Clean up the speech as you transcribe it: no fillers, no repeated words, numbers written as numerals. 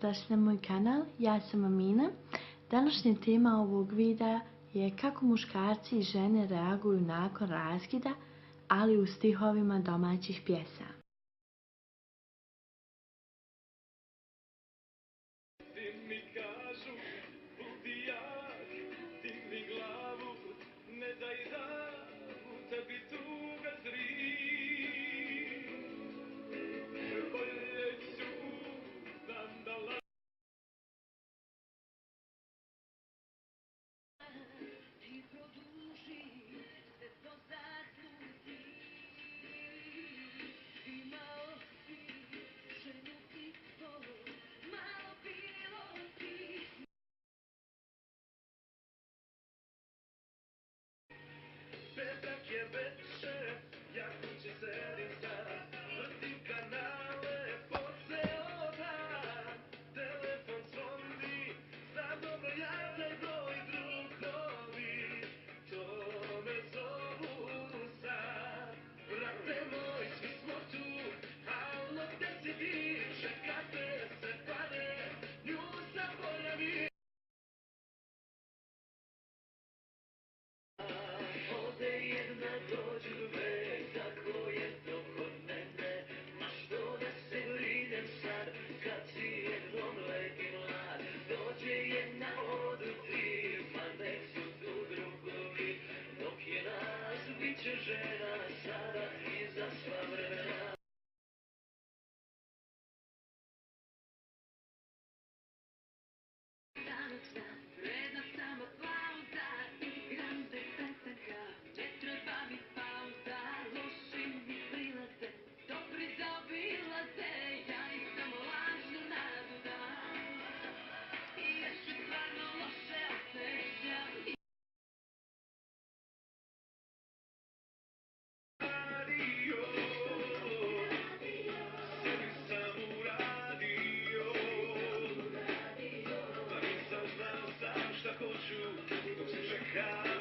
dobrodošli na moj kanal, ja sam Amina. Današnja tema ovog videa je kako muškarci i žene reaguju nakon raskida, ali u stihovima domaćih pjesama. Petak je večer, ja kući sedim sad, vrtim kanale po ceo dan. Telefon zvoni, znam dobro ja taj broj, drugovi, to me zovu sad. Brate moj, svi smo tu, alo gde si ti, čekate se pare, nju zaboravi. Dođu dve, tako je to kod mene, ma što da se brinem sad, kad si jednom lep i mlad. Dođe jedna od tri, ma nek su tu drugovi, dok je nas, bit će žena sada i za sva vremena. Šta hoću, dok se čeka.